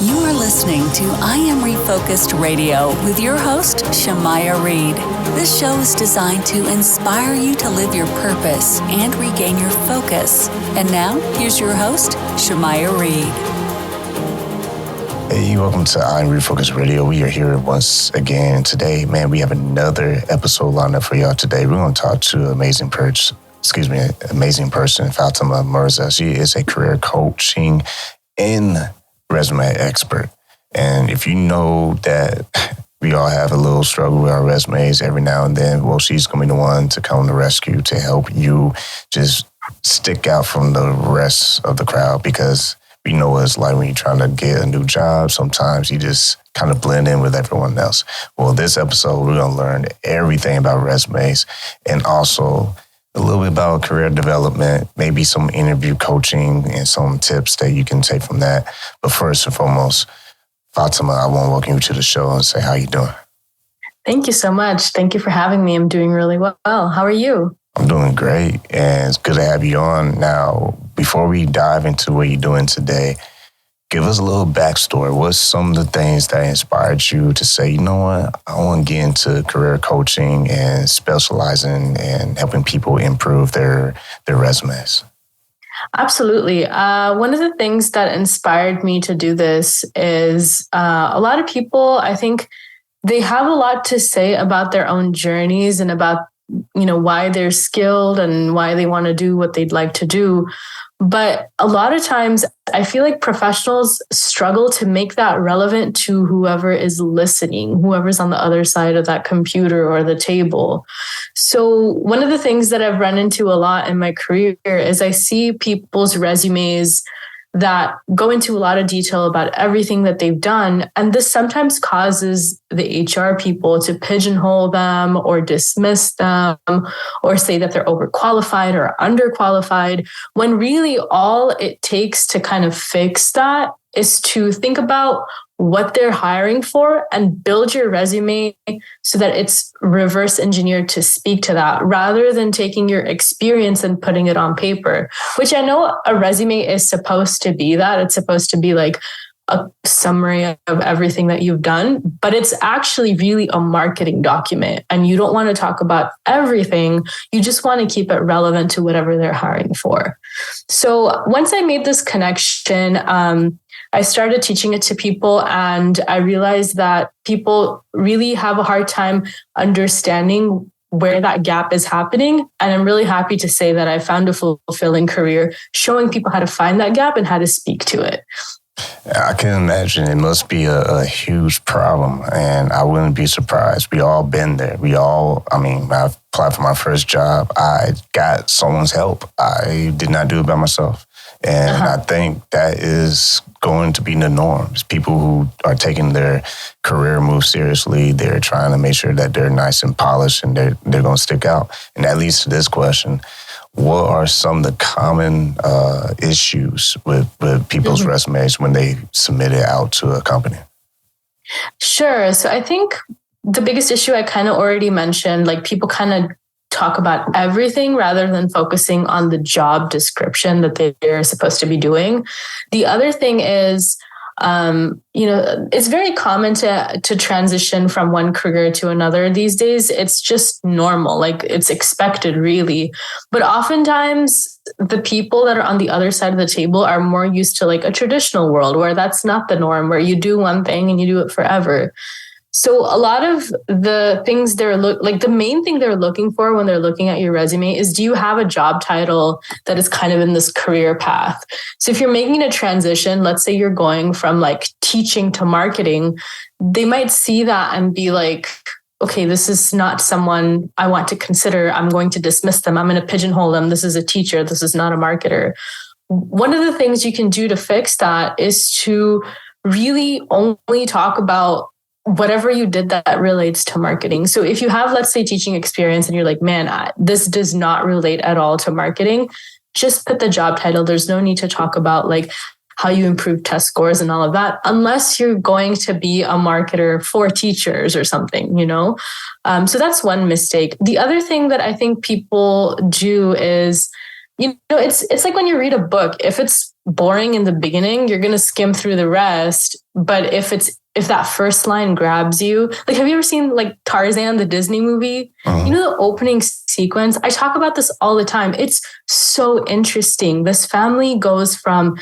You are listening to I Am Refocused Radio with your host, Shamaya Reed. This show is designed to inspire you to live your purpose and regain your focus. And now, here's your host, Shamaya Reed. Hey, welcome to I Am Refocused Radio. We are here once again today. Man, we have another episode lined up for y'all today. We're going to talk to amazing person, Fatemah Mirza. She is a career coaching and resume expert. And if you know that we all have a little struggle with our resumes every now and then, well, she's going to be the one to come to rescue to help you just stick out from the rest of the crowd, because we know what it's like when you're trying to get a new job. Sometimes you just kind of blend in with everyone else. Well, this episode, we're going to learn everything about resumes and also a little bit about career development, maybe some interview coaching and some tips that you can take from that. But first and foremost, Fatemah, I want to welcome you to the show and say, how you doing? Thank you so much. Thank you for having me. I'm doing really well. How are you? I'm doing great, and it's good to have you on. Now, before we dive into what you're doing today, give us a little backstory. What's some of the things that inspired you to say, you know what, I want to get into career coaching and specializing and helping people improve their resumes? Absolutely. One of the things that inspired me to do this is a lot of people, I think they have a lot to say about their own journeys and about, why they're skilled and why they want to do what they'd like to do. But a lot of times I feel like professionals struggle to make that relevant to whoever is listening, whoever's on the other side of that computer or the table. So one of the things that I've run into a lot in my career is I see people's resumes that go into a lot of detail about everything that they've done. And this sometimes causes the HR people to pigeonhole them or dismiss them or say that they're overqualified or underqualified, when really all it takes to kind of fix that is to think about what they're hiring for and build your resume so that it's reverse engineered to speak to that, rather than taking your experience and putting it on paper, which I know a resume is supposed to be that. It's supposed to be like a summary of everything that you've done, but it's actually really a marketing document. And you don't want to talk about everything. You just want to keep it relevant to whatever they're hiring for. So once I made this connection, I started teaching it to people, and I realized that people really have a hard time understanding where that gap is happening. And I'm really happy to say that I found a fulfilling career showing people how to find that gap and how to speak to it. I can imagine it must be a huge problem, and I wouldn't be surprised. We all been there. When I applied for my first job, I got someone's help. I did not do it by myself. And I think that is going to be the norm. People who are taking their career move seriously, they're trying to make sure that they're nice and polished and they're going to stick out. And that leads to this question. What are some of the common issues with people's resumes when they submit it out to a company? Sure. So I think the biggest issue I kind of already mentioned, like people kind of talk about everything rather than focusing on the job description that they're supposed to be doing. The other thing is, it's very common to transition from one career to another these days. It's just normal, like it's expected really. But oftentimes the people that are on the other side of the table are more used to like a traditional world where that's not the norm, where you do one thing and you do it forever. So a lot of the things the main thing they're looking for when they're looking at your resume is, do you have a job title that is kind of in this career path? So if you're making a transition, let's say you're going from like teaching to marketing, they might see that and be like, okay, this is not someone I want to consider. I'm going to dismiss them. I'm going to pigeonhole them. This is a teacher. This is not a marketer. One of the things you can do to fix that is to really only talk about whatever you did that relates to marketing. So if you have, let's say, teaching experience and you're like, man, this does not relate at all to marketing, just put the job title. There's no need to talk about like how you improve test scores and all of that, unless you're going to be a marketer for teachers or something, So that's one mistake. The other thing that I think people do is, it's like when you read a book, if it's boring in the beginning, you're going to skim through the rest. But if that first line grabs you, like, have you ever seen like Tarzan, the Disney movie? Mm-hmm. You know, the opening sequence, I talk about this all the time. It's so interesting. This family goes from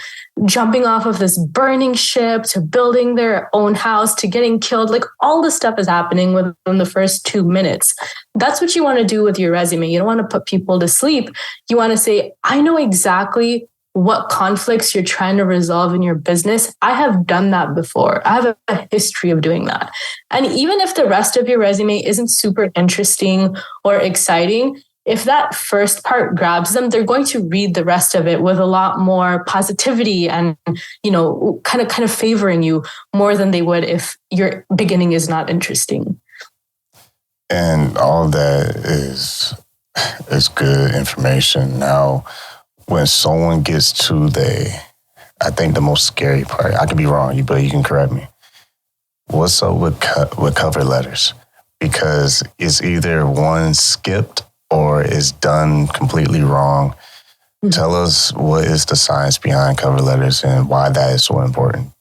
jumping off of this burning ship to building their own house to getting killed. Like, all this stuff is happening within the first 2 minutes. That's what you want to do with your resume. You don't want to put people to sleep. You want to say, I know exactly what conflicts you're trying to resolve in your business. I have done that before. I have a history of doing that. And even if the rest of your resume isn't super interesting or exciting, if that first part grabs them, they're going to read the rest of it with a lot more positivity and, you know, kind of favoring you more than they would if your beginning is not interesting. And all that is good information. Now, when someone gets to I think the most scary part, I could be wrong, but you can correct me. What's up with cover letters? Because it's either one skipped or it's done completely wrong. Mm-hmm. Tell us, what is the science behind cover letters and why that is so important?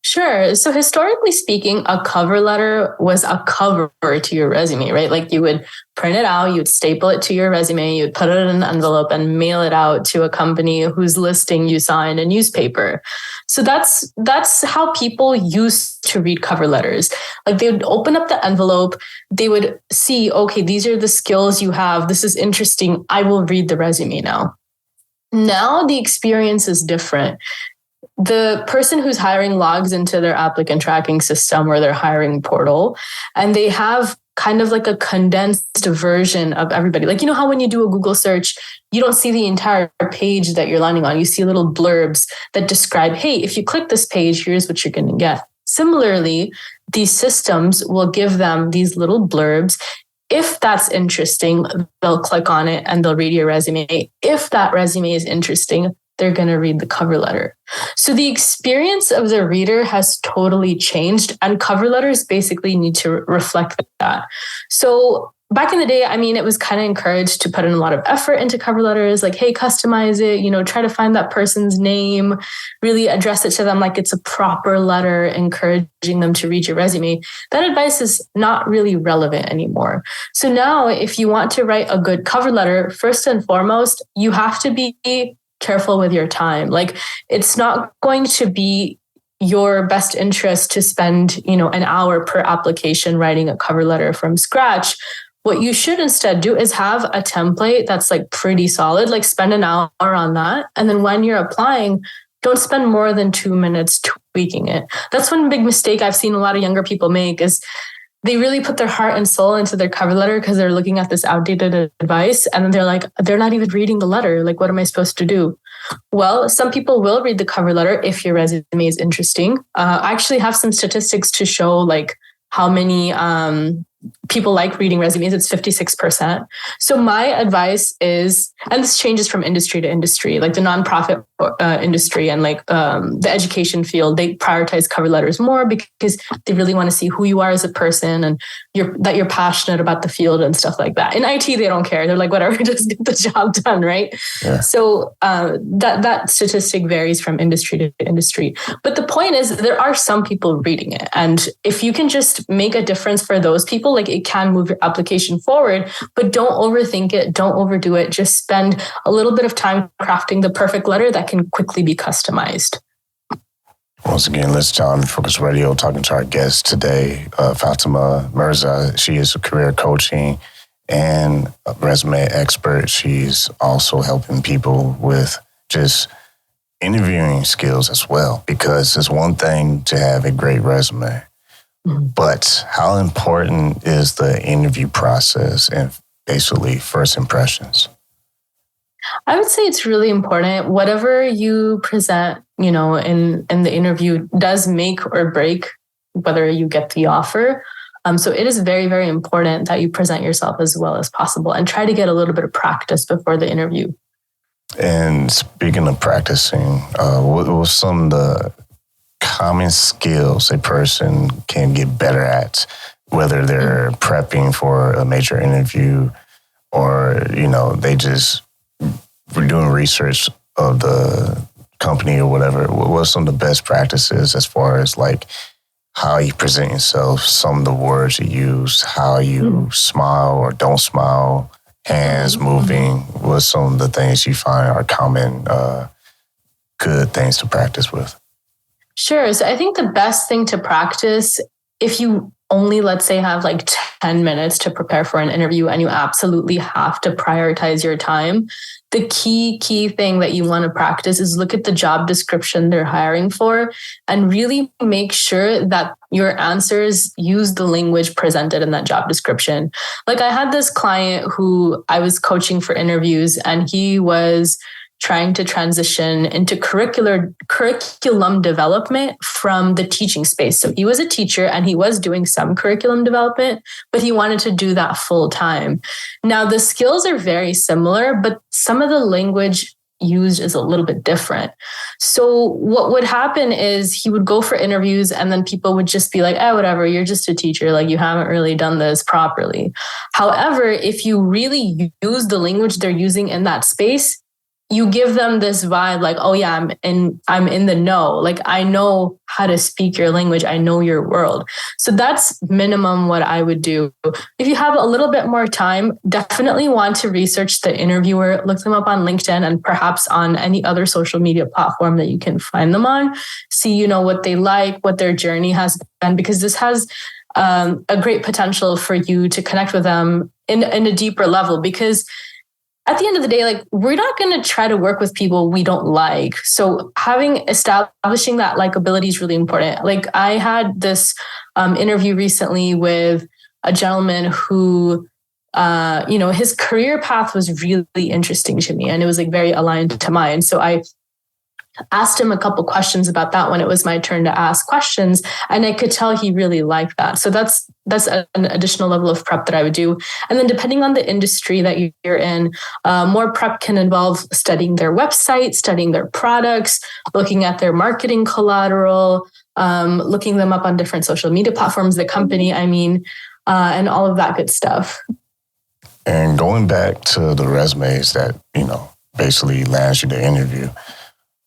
Sure. So historically speaking, a cover letter was a cover to your resume, right? Like, you would print it out, you'd staple it to your resume, you'd put it in an envelope and mail it out to a company whose listing you saw in a newspaper. So that's how people used to read cover letters. Like, they would open up the envelope, they would see, okay, these are the skills you have. This is interesting. I will read the resume now. Now the experience is different. The person who's hiring logs into their applicant tracking system or their hiring portal, and they have kind of like a condensed version of everybody. Like, you know how when you do a Google search, you don't see the entire page that you're landing on. You see little blurbs that describe, hey, if you click this page, here's what you're going to get. Similarly, these systems will give them these little blurbs. If that's interesting, they'll click on it and they'll read your resume. If that resume is interesting, they're going to read the cover letter. So the experience of the reader has totally changed, and cover letters basically need to reflect that. So back in the day, I mean, it was kind of encouraged to put in a lot of effort into cover letters, like, hey, customize it, you know, try to find that person's name, really address it to them like it's a proper letter, encouraging them to read your resume. That advice is not really relevant anymore. So now, if you want to write a good cover letter, first and foremost, you have to be careful with your time. Like, it's not going to be your best interest to spend, you know, an hour per application writing a cover letter from scratch. What you should instead do is have a template that's like pretty solid, like spend an hour on that. And then when you're applying, don't spend more than 2 minutes tweaking it. That's one big mistake I've seen a lot of younger people make, is they really put their heart and soul into their cover letter because they're looking at this outdated advice. And then they're like, they're not even reading the letter. Like, what am I supposed to do? Well, some people will read the cover letter if your resume is interesting. I actually have some statistics to show like how many people like reading resumes. It's 56%. So my advice is, and this changes from industry to industry, like the nonprofit industry and like the education field, they prioritize cover letters more because they really want to see who you are as a person and that you're passionate about the field and stuff like that. In IT, they don't care. They're like, whatever, just get the job done, right? Yeah. So that statistic varies from industry to industry. But the point is, there are some people reading it. And if you can just make a difference for those people, like, it can move your application forward, but don't overthink it. Don't overdo it. Just spend a little bit of time crafting the perfect letter that can quickly be customized. Once again, let's Talent Focus Radio, talking to our guest today, Fatemah Mirza. She is a career coaching and a resume expert. She's also helping people with just interviewing skills as well, because it's one thing to have a great resume. But how important is the interview process and basically first impressions? I would say it's really important. Whatever you present, you know, in the interview does make or break whether you get the offer. So it is very, very important that you present yourself as well as possible and try to get a little bit of practice before the interview. And speaking of practicing, what were some of the common skills a person can get better at, whether they're prepping for a major interview or, you know, they just were doing research of the company company or whatever, what are some of the best practices as far as like how you present yourself, some of the words you use, how you smile or don't smile, hands moving? What are some of the things you find are common good things to practice with? Sure. So I think the best thing to practice, if you only, let's say, have like 10 minutes to prepare for an interview and you absolutely have to prioritize your time, the key thing that you want to practice is look at the job description they're hiring for and really make sure that your answers use the language presented in that job description. Like I had this client who I was coaching for interviews, and he was trying to transition into curriculum development from the teaching space. So he was a teacher and he was doing some curriculum development, but he wanted to do that full time. Now, the skills are very similar, but some of the language used is a little bit different. So what would happen is he would go for interviews and then people would just be like, oh, whatever, you're just a teacher. Like you haven't really done this properly. However, if you really use the language they're using in that space, you give them this vibe like, oh yeah, I'm in the know. Like I know how to speak your language. I know your world. So that's minimum what I would do. If you have a little bit more time, definitely want to research the interviewer, look them up on LinkedIn and perhaps on any other social media platform that you can find them on. See, what they like, what their journey has been, because this has a great potential for you to connect with them in a deeper level. Because at the end of the day, like we're not going to try to work with people we don't like. So establishing that likability is really important. Like I had this interview recently with a gentleman who, his career path was really interesting to me and it was like very aligned to mine. So I asked him a couple questions about that when it was my turn to ask questions, and I could tell he really liked that. So that's an additional level of prep that I would do. And then depending on the industry that you're in, more prep can involve studying their website, studying their products, looking at their marketing collateral, looking them up on different social media platforms, the company, and all of that good stuff. And going back to the resumes that, basically lands you the interview,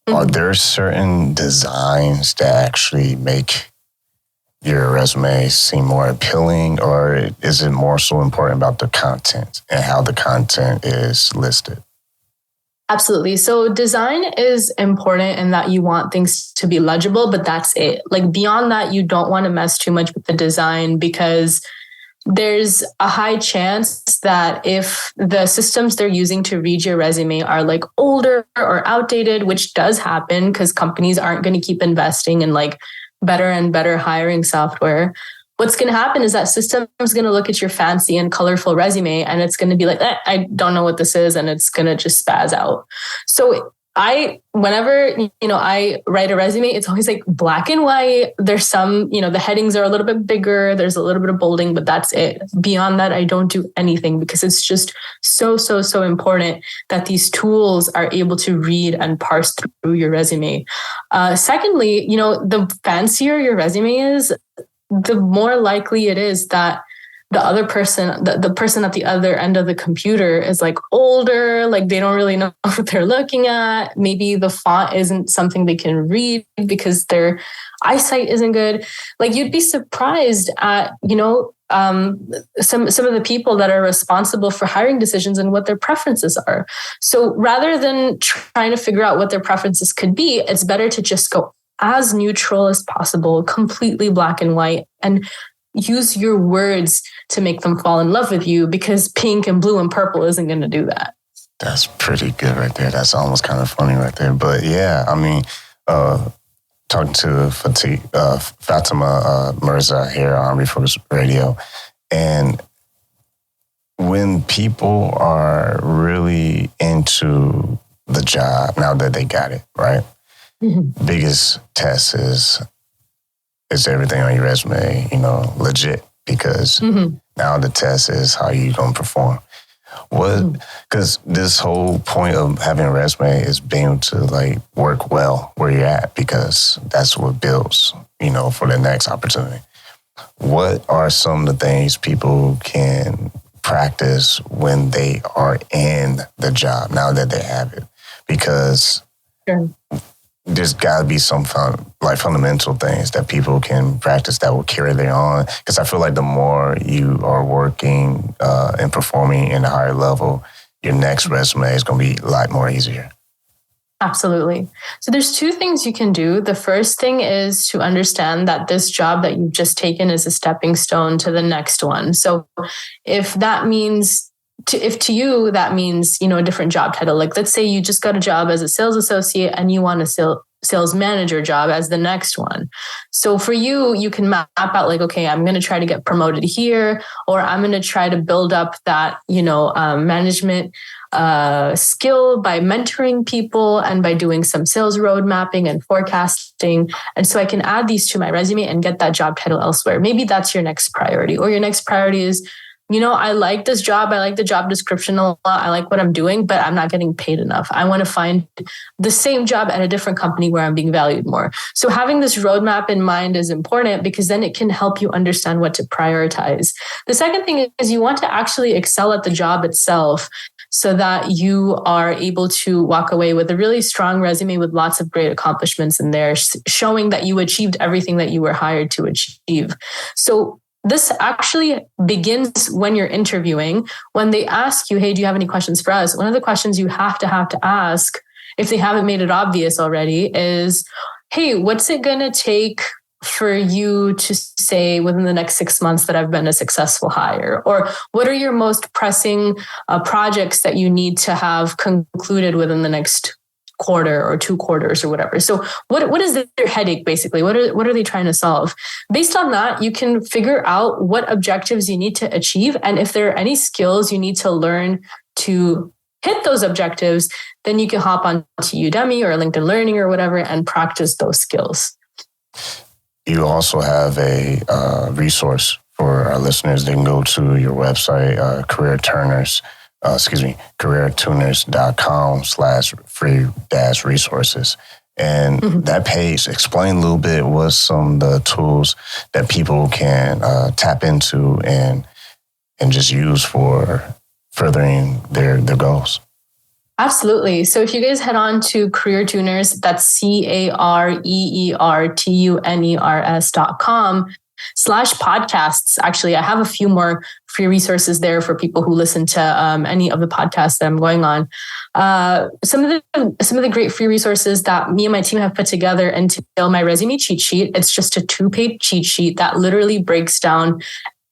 are there certain designs that actually make your resume seem more appealing, or is it more so important about the content and how the content is listed? Absolutely. So design is important in that you want things to be legible, but that's it. Like beyond that, you don't want to mess too much with the design because there's a high chance that if the systems they're using to read your resume are like older or outdated, which does happen because companies aren't going to keep investing in like better and better hiring software, what's going to happen is that system is going to look at your fancy and colorful resume and it's going to be like, I don't know what this is. And it's going to just spaz out. So whenever I write a resume, it's always like black and white. There's some, the headings are a little bit bigger. There's a little bit of bolding, but that's it. Beyond that, I don't do anything because it's just so important that these tools are able to read and parse through your resume. Secondly, the fancier your resume is, the more likely it is that the other person, the person at the other end of the computer is like older, like they don't really know what they're looking at. Maybe the font isn't something they can read because their eyesight isn't good. Like you'd be surprised at, some of the people that are responsible for hiring decisions and what their preferences are. So rather than trying to figure out what their preferences could be, it's better to just go as neutral as possible, completely black and white, and use your words to make them fall in love with you, because pink and blue and purple isn't going to do that. That's pretty good right there. That's almost kind of funny right there. But yeah, talking to Fatemah Mirza here on Refocus Radio, and when people are really into the job, now that they got it, right? Biggest test is everything on your resume, legit? Because now the test is how you going to perform. Because this whole point of having a resume is being able to like work well where you're at, because that's what builds, for the next opportunity. What are some of the things people can practice when they are in the job now that they have it? Because there's got to be some fundamental things that people can practice that will carry them on. Because I feel like the more you are working and performing in a higher level, your next resume is going to be a lot more easier. Absolutely. So there's two things you can do. The first thing is to understand that this job that you've just taken is a stepping stone to the next one. So if that means, if to you, that means, a different job title, like let's say you just got a job as a sales associate and you want a sales manager job as the next one. So for you, you can map out like, okay, I'm going to try to get promoted here, or I'm going to try to build up that, management skill by mentoring people and by doing some sales road mapping and forecasting. And so I can add these to my resume and get that job title elsewhere. Maybe that's your next priority, or your next priority is, I like this job. I like the job description a lot. I like what I'm doing, but I'm not getting paid enough. I want to find the same job at a different company where I'm being valued more. So having this roadmap in mind is important because then it can help you understand what to prioritize. The second thing is you want to actually excel at the job itself so that you are able to walk away with a really strong resume with lots of great accomplishments in there, showing that you achieved everything that you were hired to achieve. So this actually begins when you're interviewing. When they ask you, hey, do you have any questions for us? One of the questions you have to ask, if they haven't made it obvious already, is, hey, what's it going to take for you to say within the next 6 months that I've been a successful hire? Or what are your most pressing projects that you need to have concluded within the next quarter or 2 quarters or whatever? So what is their headache basically? What are they trying to solve? Based on that, you can figure out what objectives you need to achieve. And if there are any skills you need to learn to hit those objectives, then you can hop on to Udemy or LinkedIn Learning or whatever and practice those skills. You also have a resource for our listeners. They can go to your website, CareerTuners.com/free-resources. And that page, explain a little bit what some of the tools that people can tap into and just use for furthering their goals. Absolutely. So if you guys head on to CareerTuners, that's CareerTuners.com/podcasts. Actually, I have a few more free resources there for people who listen to any of the podcasts that I'm going on. Some of the great free resources that me and my team have put together entail my resume cheat sheet. It's just a 2-page cheat sheet that literally breaks down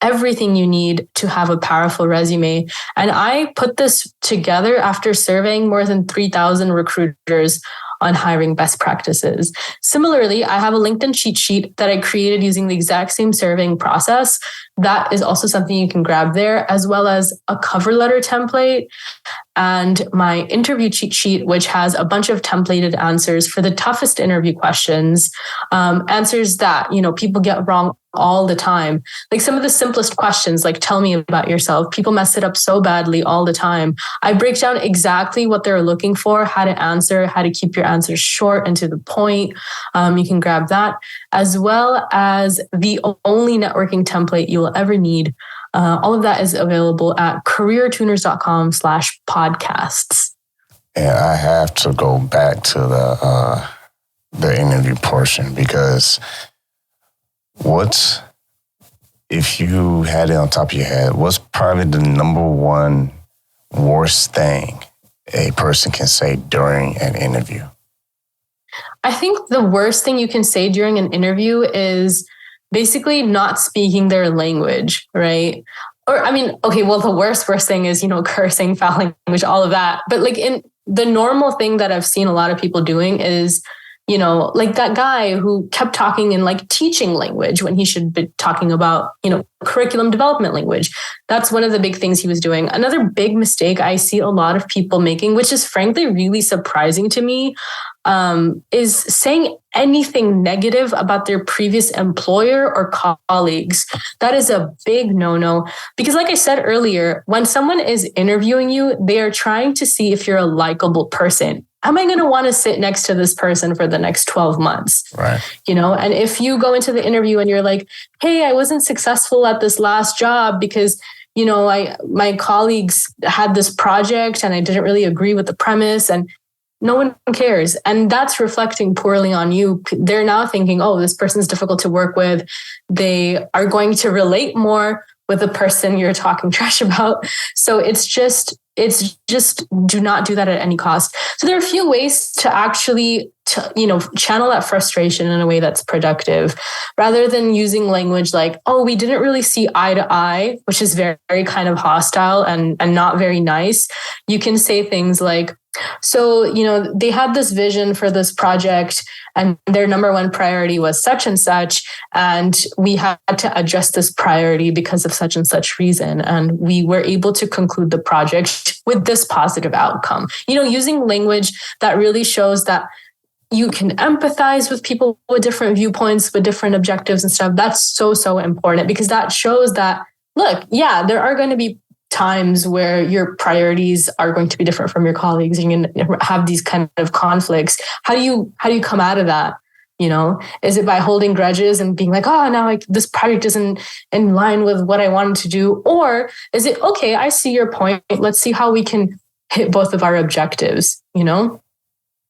everything you need to have a powerful resume. And I put this together after surveying more than 3,000 recruiters on hiring best practices. Similarly, I have a LinkedIn cheat sheet that I created using the exact same surveying process. That is also something you can grab there, as well as a cover letter template and my interview cheat sheet, which has a bunch of templated answers for the toughest interview questions, answers that, people get wrong all the time. Like some of the simplest questions, like tell me about yourself. People mess it up so badly all the time. I break down exactly what they're looking for, how to answer, how to keep your answers short and to the point. You can grab that, as well as the only networking template you will ever need. All of that is available at CareerTuners.com/podcasts. And I have to go back to the interview portion, because if you had it on top of your head, what's probably the number one worst thing a person can say during an interview? I think the worst thing you can say during an interview is basically not speaking their language, right? Or, the worst thing is, cursing, foul language, all of that. But like in the normal thing that I've seen a lot of people doing is, like that guy who kept talking in like teaching language when he should be talking about, curriculum development language. That's one of the big things he was doing. Another big mistake I see a lot of people making, which is frankly really surprising to me, is saying anything negative about their previous employer or colleagues. That is a big no-no. Because like I said earlier, when someone is interviewing you, they are trying to see if you're a likable person. Am I going to want to sit next to this person for the next 12 months? Right. And if you go into the interview and you're like, hey, I wasn't successful at this last job because, my colleagues had this project and I didn't really agree with the premise. And no one cares. And that's reflecting poorly on you. They're now thinking, oh, this person's difficult to work with. They are going to relate more with the person you're talking trash about. So it's just do not do that at any cost. So there are a few ways to actually channel that frustration in a way that's productive, rather than using language like, oh, we didn't really see eye to eye, which is very, very kind of hostile and not very nice. You can say things like, so, they had this vision for this project and their number one priority was such and such. And we had to adjust this priority because of such and such reason. And we were able to conclude the project with this positive outcome. Using language that really shows that you can empathize with people with different viewpoints, with different objectives and stuff. That's so, so important, because that shows that, look, yeah, there are going to be times where your priorities are going to be different from your colleagues. You're going to have these kind of conflicts. How do you come out of that? Is it by holding grudges and being like, oh, now this project isn't in line with what I wanted to do? Or is it, okay, I see your point. Let's see how we can hit both of our objectives, Yeah.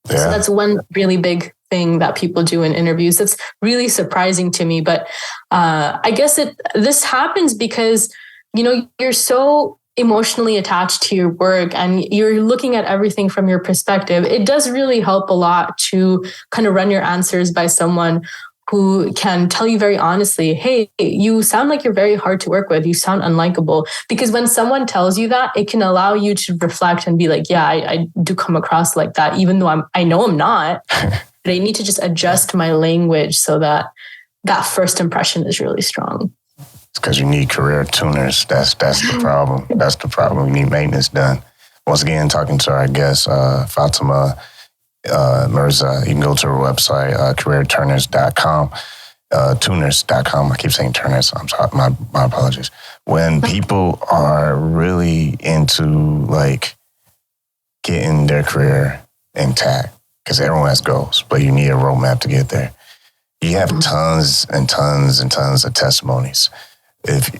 So that's one really big thing that people do in interviews. That's really surprising to me. But I guess this happens because you're so emotionally attached to your work and you're looking at everything from your perspective. It does really help a lot to kind of run your answers by someone who can tell you very honestly, hey, you sound like you're very hard to work with. You sound unlikable. Because when someone tells you that, it can allow you to reflect and be like, yeah, I do come across like that, even though I know I'm not. But I need to just adjust my language so that first impression is really strong. Because you need career tuners. That's the problem. That's the problem. We need maintenance done. Once again, talking to our guest, Fatemah Mirza. You can go to her website, CareerTuners.com, Tuners.com. I keep saying Turners. I'm sorry. My apologies. When people are really into getting their career intact, because everyone has goals, but you need a roadmap to get there. You have tons and tons and tons of testimonies. If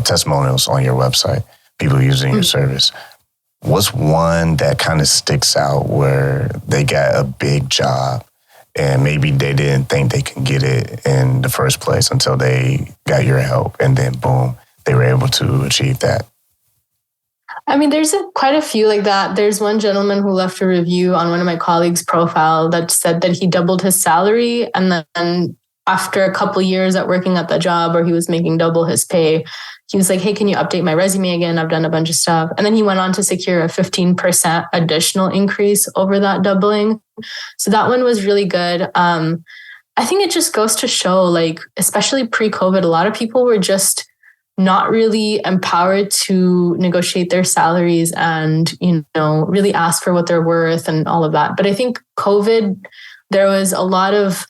testimonials on your website, people using your service. What's one that kind of sticks out where they got a big job and maybe they didn't think they can get it in the first place until they got your help, and then boom, they were able to achieve that? I mean, there's quite a few like that. There's one gentleman who left a review on one of my colleagues' profile that said that he doubled his salary, and then after a couple of years at working at that job where he was making double his pay, he was like, hey, can you update my resume again? I've done a bunch of stuff. And then he went on to secure a 15% additional increase over that doubling. So that one was really good. I think it just goes to show, especially pre-COVID, a lot of people were just not really empowered to negotiate their salaries and, really ask for what they're worth and all of that. But I think COVID, there was a lot of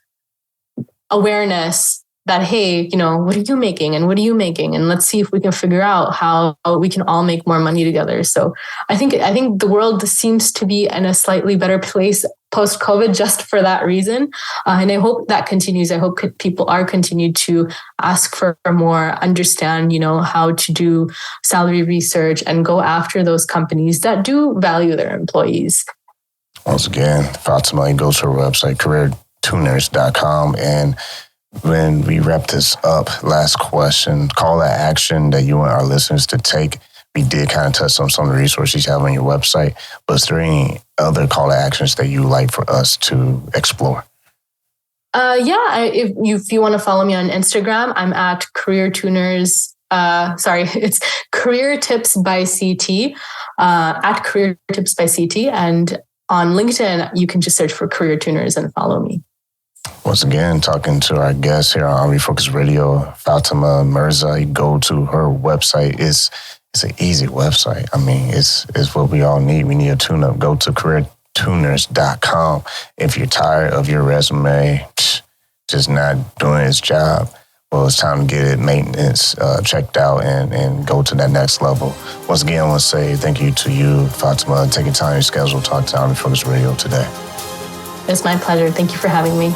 awareness that, hey, what are you making and what are you making? And let's see if we can figure out how we can all make more money together. So I think the world seems to be in a slightly better place post-COVID just for that reason. And I hope that continues. I hope people are continued to ask for more, understand, how to do salary research and go after those companies that do value their employees. Once again, Fatemah, you go to her website, CareerTuners.com. And when we wrap this up, last question, call to action that you want our listeners to take. We did kind of touch on some of the resources you have on your website, but is there any other call to actions that you like for us to explore? If you want to follow me on Instagram, I'm at CareerTuners. It's Career Tips by CT, at Career Tips by CT. And on LinkedIn, you can just search for CareerTuners and follow me. Once again, talking to our guest here on Refocus Radio, Fatemah Mirza. You go to her website. It's an easy website. I mean, it's what we all need. We need a tune-up. Go to CareerTuners.com. If you're tired of your resume just not doing its job, well, it's time to get it maintenance checked out and go to that next level. Once again, I want to say thank you to you, Fatemah, taking time in your schedule to talk to Refocus Radio today. It's my pleasure. Thank you for having me.